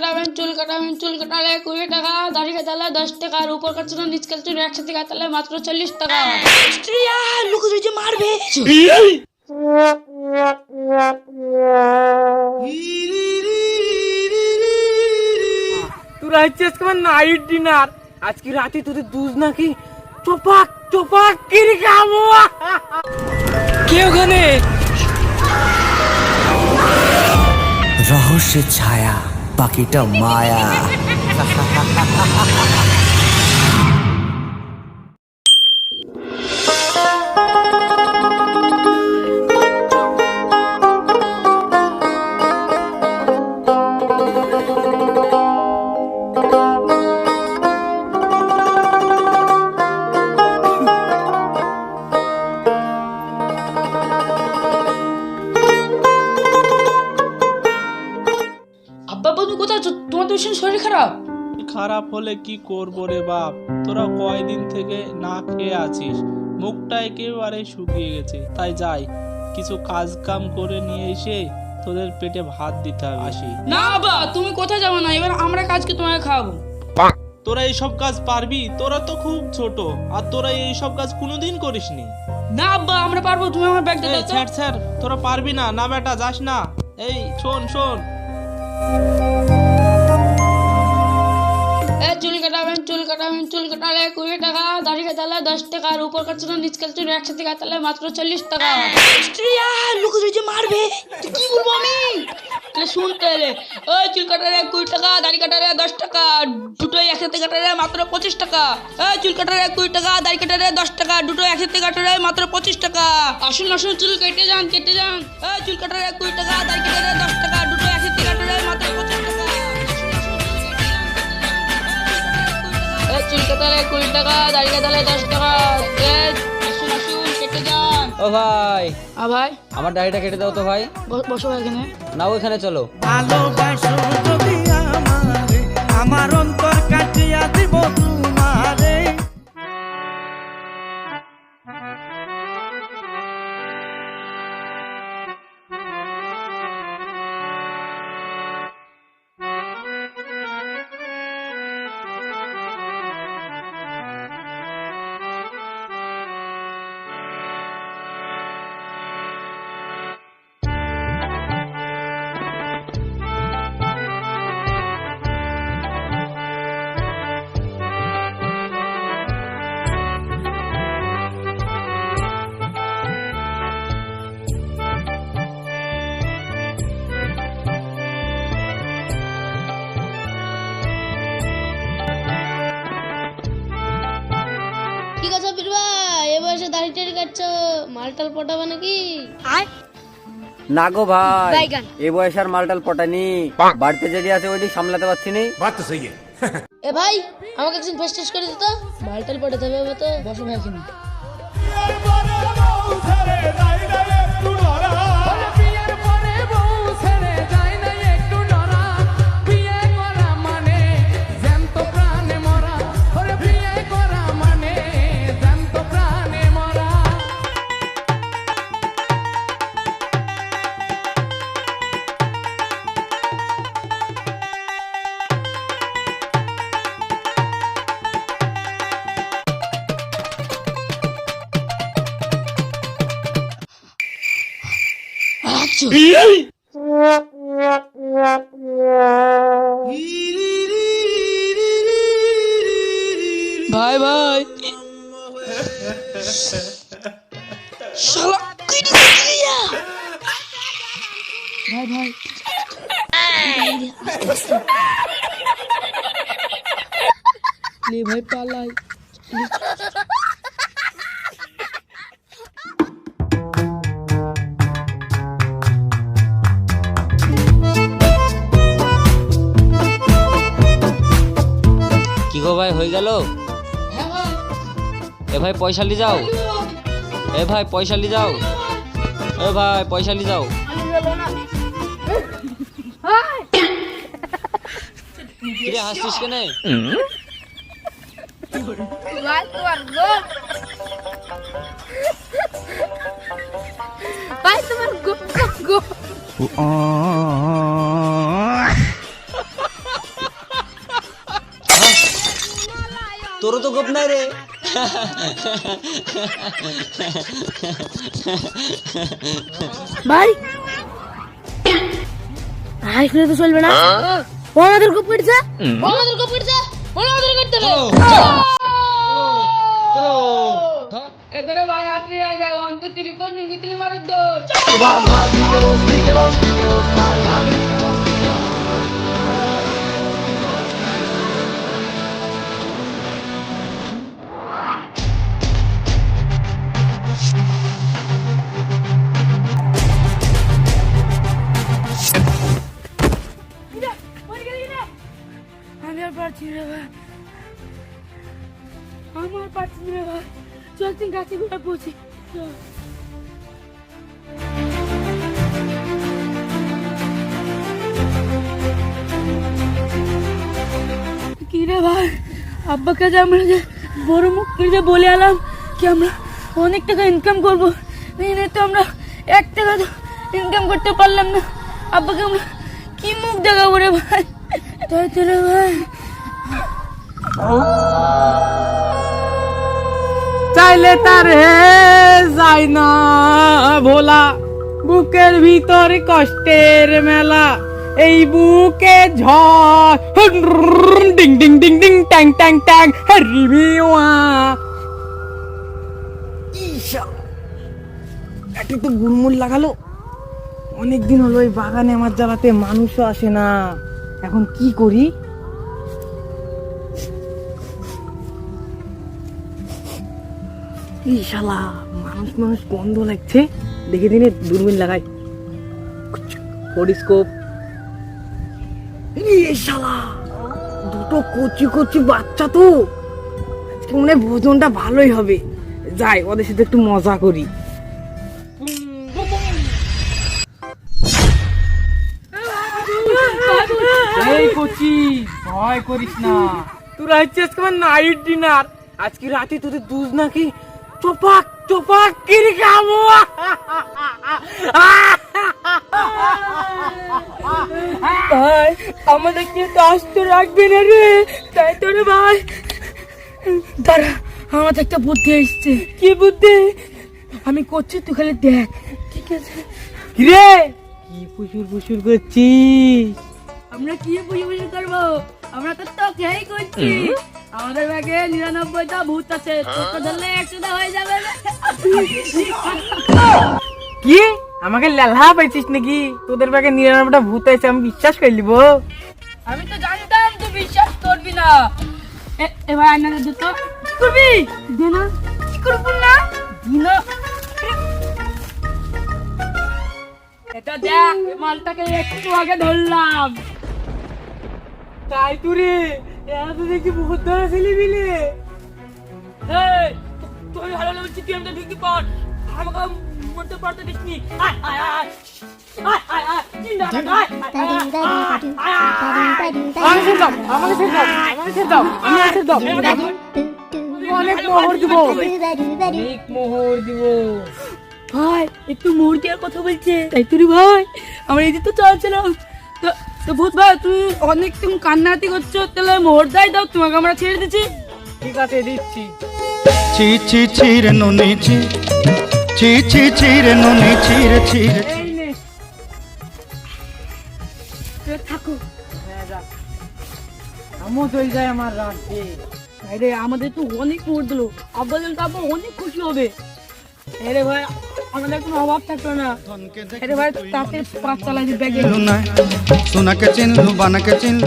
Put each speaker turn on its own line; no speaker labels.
কাটাবেন চুল কাটালে 20 টাকা, দাড়ি কাটালে 10 টাকা, আর উপর কাটছুন নিচ কাটছুন একসাথে কাটালে মাত্র 40 টাকা। লোক যে মারবে।
তোরা হচ্ছে আজকে আমার নাইট ডিনার, আজকে রাতে তোদের দুধ নাকি চপাক চপাক কিরে খাবো। কে ওখানে?
রহস্যের ছায়া, বাকিটা মায়া।
আব্বা বন্ধু কোথায় আছো? তোমার তো ভীষণ শরীর খারাপ।
খারাপ হলে কি করবো রে বাপ, তোরা কয়দিন থেকে না খেয়ে আছিস, মুখটা একেবারে শুকিয়ে গেছে। তাই যাই কিছু কাজ কাম করে নিয়ে এসে তোদের পেটে ভাত দিতে হবে। আসি।
না বাবা, তুমি কোথায় যাবে না, এবার আমরা কাজকে তোমাকে খাওয়াবো।
তোরা এইসব কাজ পারবি? তোরা তো খুব ছোট, আর তোরা এইসব কাজ কোনোদিন করিসনি।
না আব্বা, আমরা পারবো, তুমি আমার ব্যাগটা দাও তো।
স্যার স্যার, তোরা পারবি না? না বেটা যাস না। এই শোন শোন,
চুল কাটালে 20 টাকা, দাড়ি কাটালে 10 টাকা, আর উপর কাটছুন নিচ কাটছুন একসাথে কাটালে মাত্র 40 টাকা। লোক যে মারবে। কি বলবো আমি? শুনতে এলে ওই চুল কাটালে 20 টাকা, দাড়ি কাটালে 10 টাকা, দুটোই একসাথে কাটালে মাত্র 25 টাকা। ওই চুল কাটালে 20 টাকা, দাড়ি কাটালে 10 টাকা, দুটো একসাথে কাটালে মাত্র 25 টাকা। আসুন চুল কেটে যান। ওই চুল কাটালে 20 টাকা, দাড়ি কাটালে 10 টাকা, দুটো একসাথে কাটালে মাত্র 25 টাকা। চুল কাটালে 20 টাকা, দাড়ি কাটালে 10 টাকা, আসুন কেটে যান।
ও ভাই,
ভাই
আমার দাড়িটা কেটে দাও তো ভাই।
বসো ভাই এখানে।
না ওইখানে চলো।
ভালোবাসো যদি আমারে, আমার অন্তর কাটিয়া দিব তোমারে।
ঠিক আছে বীর ভাই, এ বয়সে দাড়ি টাড়ি কাটছো, মালটাল পটাবে নাকি?
না গো ভাই,
বাইগান।
এ বয়স আর মালটাল পটানি, বাড়িতে যেটি আছে ওইটি সামলাতে পারছি নি।
এ ভাই, আমাকে একদিন ফেস টেস্ট করে দিত, মালটাল পটাতে হবে তো।
বসো ভাই এখানে। ভাই ভাই শালা কি দিয়া ভাই ভাই লে ভাই পালাই।
কি গো ভাই, হয়ে গেল?
হ্যাঁ ভাই।
এ ভাই পয়সা লি যাও। এ ভাই পয়সা লি যাও। এ ভাই পয়সা লি যাও। কিরে হাসছিস কেনে?
ভাই তোমার গো, ভাই তোমার গো গো।
তোরও তো গোপ নাই রে।
ভাই হাই করে তো চলবে না। ও আমাদের খুব পিটছে, ও আমাদের খুব পিটছে, ও আমাদের করতে
এদের ভাই আপনি অন্ত তিরিপন নিগিতলি মারুদ দো।
আমি আর পারছি না ভাই, আমার পারছি না ভাই। চল তুই গাছে ঘুরে পৌঁছি। কি রে ভাই, আব্বাকে যে আমরা যে বড় মুখ করে যে বলে এলাম কি আমরা অনেক টাকা ইনকাম করবো, এই নিয়ে তো আমরা 1 টাকা তো ইনকাম করতে পারলাম না। আব্বাকে আমরা কি মুখ দেখাবো রে ভাই? তাই তো রে ভাই।
চাইলে তার হে যায় না ভোলা, বুকের ভিতর কষ্টের মেলা, এই বুকে ঝড় ডিং ডিং ডিং ডিং ট্যাং ট্যাং ট্যাং রিমিওয়া। একটু তো গুড়মুড় লাগালো, অনেকদিন হলো এই বাগানে আমার জ্বালাতে মানুষও আসে না, এখন কি করি? এই শালা মানুষ মানুষ গন্ধ লাগছে, দেখে দিনে দূরবীন লাগাই, পরিস্কোপ। এই শালা দুটো কচি কচি বাচ্চা তো, আজকে মনে হয় ভোজনটা ভালোই হবে, যাই ওদের সাথে একটু মজা করি। এই কচি ভয় করিস না, তোরা হচ্ছে আজকে আমার নাইট ডিনার, আজকে রাতে তোদের দুধ নাকি চপাক চপাক কিরে খাবো। ভাই আমাদের কি আসত রাখবে না রে? তাই তো রে ভাই।
দাঁড়া, আমার তো একটা বুদ্ধি এসছে।
কি বুদ্ধি?
আমি করছি, তুই খালি দেখ। ঠিক আছে,
কিরে কি পুশুর পুশুর করছিস?
আমরা কি বুঝে বুঝে করবো? আমরা তো তোকেই করছি। আমাদের ব্যাগে 99টা ভূত আছে, তোকে ধরলে 100টা হয়ে যাবে।
কি আমাকে লেলা পাইছিস নাকি? তোদের ব্যাগে 99টা ভূত আছে, আমি বিশ্বাস করে নিব?
আমি তো জানতাম তুই বিশ্বাস করবি না। এবার আয়নাটা দে তো। কি করবি? দে না। কি করবো না? দি না। এটা দেখ, এই মালটাকে একটু আগে ধরলাম।
তাই তো রে, এরা তো দেখি বহুত ধরা ছেলে মিলে।
এই, তুই ভালো লাগছে, তুই আমাকে ঢুকি পড়। আমাকে মরতে পারতে দিসনি। আয় আয় আয়। আয় আয় আয়। চিন্তা না। আয় আয় আয়।
আমাকে ছেড়ে দাও, আমাকে ছেড়ে দাও, আমাকে ছেড়ে দাও, আমাকে ছেড়ে দাও। অনেক মোহর দিব, অনেক মোহর দিব।
ভাই একটু মোড় দেওয়ার কথা বলছে। তাই তো রে ভাই, আমরা এই তো চাচ্ছিলাম। তো ভূত ভাই, তুই অনেক তুমি কান্নাকাটি করছো, তাহলে মোড় দাও, তোমাকে আমরা ছেড়ে দিচ্ছি।
ঠিক আছে দিচ্ছি।
ছি ছি ছি রে নুনি ছি, ছি ছি ছি রে নুনি ছি রে ছি রে।
এই নে।
থাকো।
হ্যাঁ, যা। আমও চলে যায় আমার রাজ্যে।
আরে আমাদের তো অনেক মোড় দিল, আব্বা জানতো আব্বা অনেক খুশি হবে। আরে ভাই আমাদের কোনো অভাব থাকলো না। আরে ভাই তাতে 5 চালাই ব্যাগে।
সোনাকে চিনলু বানাকে চিনলু